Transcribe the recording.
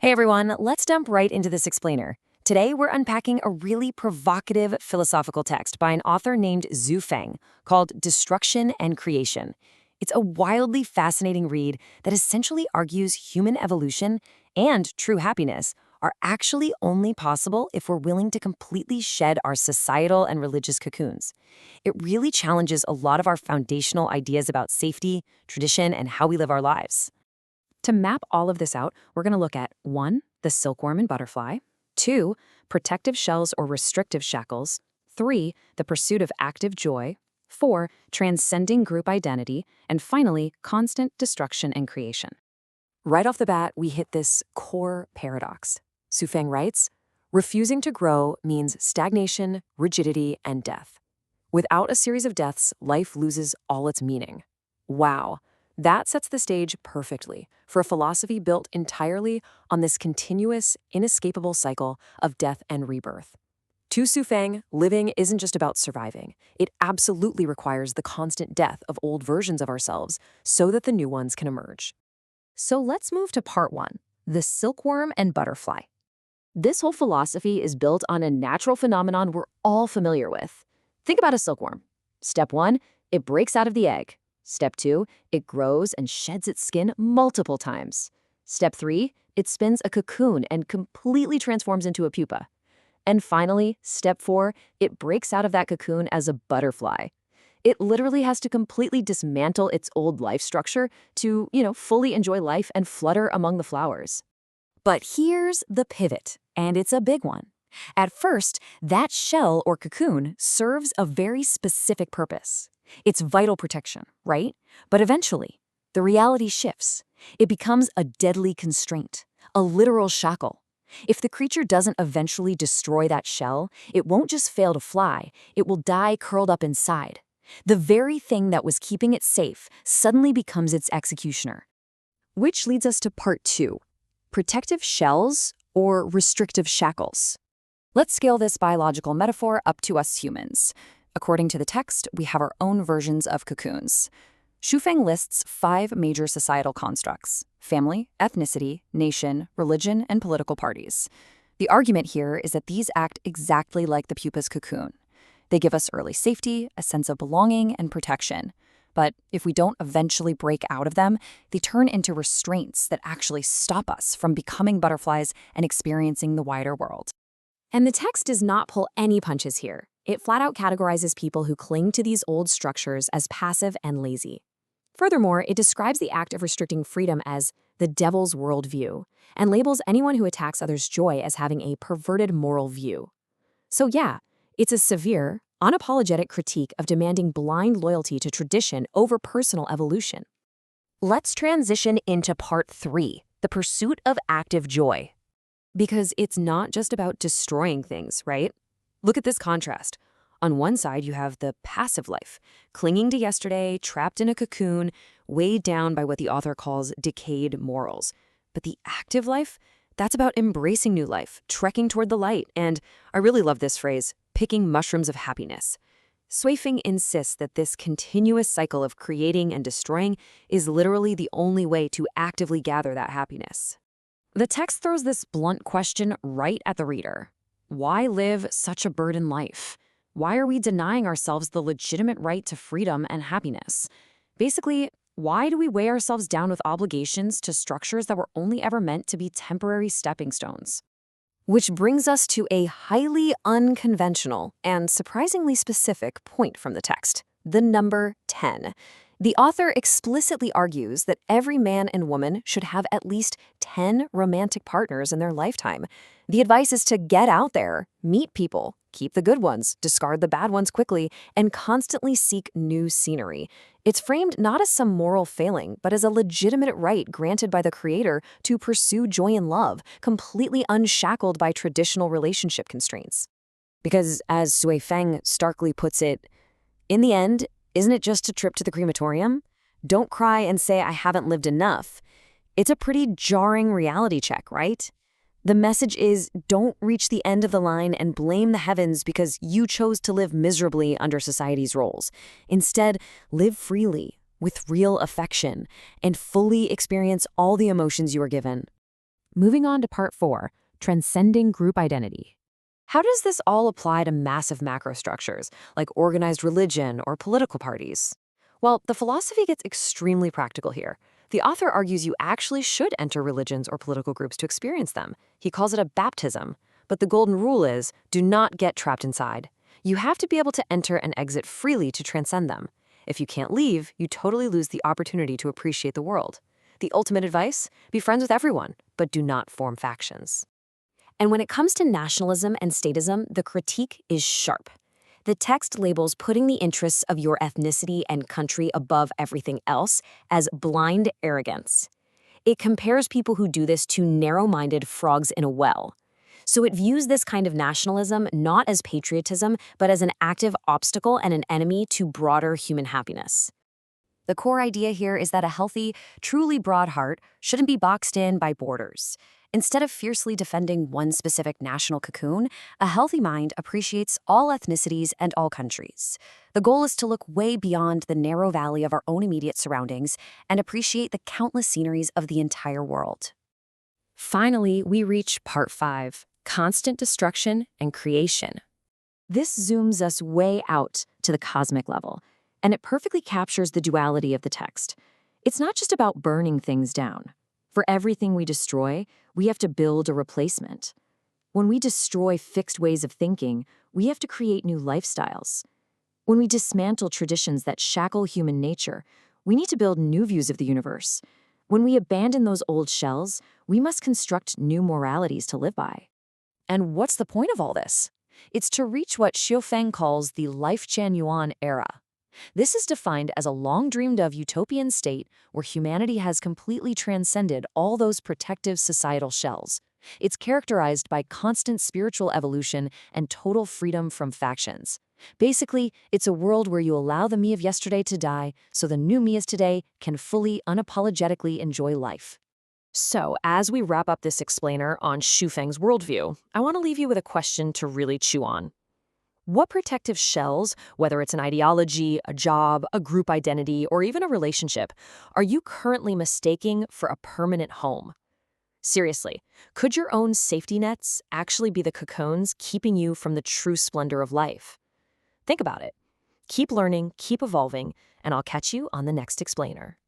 Hey everyone, let's jump right into this explainer. Today we're unpacking a really provocative philosophical text by an author named Zhu Feng called Destruction and Creation. It's a wildly fascinating read that essentially argues human evolution and true happiness are actually only possible if we're willing to completely shed our societal and religious cocoons. It really challenges a lot of our foundational ideas about safety, tradition, and how we live our lives. To map all of this out, we're going to look at 1. The silkworm and butterfly, 2. Protective shells or restrictive shackles, 3. The pursuit of active joy, 4. Transcending group identity, and finally, constant destruction and creation. Right off the bat, we hit this core paradox. Zhu Feng writes, refusing to grow means stagnation, rigidity, and death. Without a series of deaths, life loses all its meaning. Wow. That sets the stage perfectly for a philosophy built entirely on this continuous, inescapable cycle of death and rebirth. To Zhu Feng, living isn't just about surviving. It absolutely requires the constant death of old versions of ourselves so that the new ones can emerge. So let's move to part 1, the silkworm and butterfly. This whole philosophy is built on a natural phenomenon we're all familiar with. Think about a silkworm. Step 1, it breaks out of the egg. Step 2, it grows and sheds its skin multiple times. Step 3, it spins a cocoon and completely transforms into a pupa. And finally, step 4, it breaks out of that cocoon as a butterfly. It literally has to completely dismantle its old life structure to, fully enjoy life and flutter among the flowers. But here's the pivot, and it's a big one. At first, that shell or cocoon serves a very specific purpose. It's vital protection, right? But eventually, the reality shifts. It becomes a deadly constraint, a literal shackle. If the creature doesn't eventually destroy that shell, it won't just fail to fly, it will die curled up inside. The very thing that was keeping it safe suddenly becomes its executioner. Which leads us to part 2, protective shells or restrictive shackles. Let's scale this biological metaphor up to us humans. According to the text, we have our own versions of cocoons. Zhu Feng lists 5 major societal constructs: family, ethnicity, nation, religion, and political parties. The argument here is that these act exactly like the pupa's cocoon. They give us early safety, a sense of belonging, and protection. But if we don't eventually break out of them, they turn into restraints that actually stop us from becoming butterflies and experiencing the wider world. And the text does not pull any punches here. It flat out categorizes people who cling to these old structures as passive and lazy. Furthermore, it describes the act of restricting freedom as the devil's worldview and labels anyone who attacks others' joy as having a perverted moral view. So yeah, it's a severe, unapologetic critique of demanding blind loyalty to tradition over personal evolution. Let's transition into part 3, the pursuit of active joy. Because it's not just about destroying things, right? Look at this contrast. On one side, you have the passive life, clinging to yesterday, trapped in a cocoon, weighed down by what the author calls decayed morals. But the active life, that's about embracing new life, trekking toward the light, and I really love this phrase, picking mushrooms of happiness. Zhu Feng insists that this continuous cycle of creating and destroying is literally the only way to actively gather that happiness. The text throws this blunt question right at the reader. Why live such a burdened life? Why are we denying ourselves the legitimate right to freedom and happiness? Basically, why do we weigh ourselves down with obligations to structures that were only ever meant to be temporary stepping stones? Which brings us to a highly unconventional and surprisingly specific point from the text, the number 10. The author explicitly argues that every man and woman should have at least 10 romantic partners in their lifetime. The advice is to get out there, meet people, keep the good ones, discard the bad ones quickly, and constantly seek new scenery. It's framed not as some moral failing, but as a legitimate right granted by the creator to pursue joy and love, completely unshackled by traditional relationship constraints. Because, as Zhu Feng starkly puts it, in the end, isn't it just a trip to the crematorium? Don't cry and say I haven't lived enough. It's a pretty jarring reality check, right? The message is don't reach the end of the line and blame the heavens because you chose to live miserably under society's roles. Instead, live freely, with real affection, and fully experience all the emotions you are given. Moving on to part 4, transcending group identity. How does this all apply to massive macrostructures, like organized religion or political parties? Well, the philosophy gets extremely practical here. The author argues you actually should enter religions or political groups to experience them. He calls it a baptism. But the golden rule is, do not get trapped inside. You have to be able to enter and exit freely to transcend them. If you can't leave, you totally lose the opportunity to appreciate the world. The ultimate advice? Be friends with everyone, but do not form factions. And when it comes to nationalism and statism, the critique is sharp. The text labels putting the interests of your ethnicity and country above everything else as blind arrogance. It compares people who do this to narrow-minded frogs in a well. So it views this kind of nationalism not as patriotism, but as an active obstacle and an enemy to broader human happiness. The core idea here is that a healthy, truly broad heart shouldn't be boxed in by borders. Instead of fiercely defending one specific national cocoon, a healthy mind appreciates all ethnicities and all countries. The goal is to look way beyond the narrow valley of our own immediate surroundings and appreciate the countless sceneries of the entire world. Finally, we reach part 5, constant destruction and creation. This zooms us way out to the cosmic level, and it perfectly captures the duality of the text. It's not just about burning things down. For everything we destroy, we have to build a replacement. When we destroy fixed ways of thinking, we have to create new lifestyles. When we dismantle traditions that shackle human nature, we need to build new views of the universe. When we abandon those old shells, we must construct new moralities to live by. And what's the point of all this? It's to reach what Xiufeng calls the Lifechanyuan era. This is defined as a long-dreamed-of utopian state where humanity has completely transcended all those protective societal shells. It's characterized by constant spiritual evolution and total freedom from factions. Basically, it's a world where you allow the me of yesterday to die so the new me of today can fully, unapologetically enjoy life. So, as we wrap up this explainer on Xiufeng's worldview, I want to leave you with a question to really chew on. What protective shells, whether it's an ideology, a job, a group identity, or even a relationship, are you currently mistaking for a permanent home? Seriously, could your own safety nets actually be the cocoons keeping you from the true splendor of life? Think about it. Keep learning, keep evolving, and I'll catch you on the next explainer.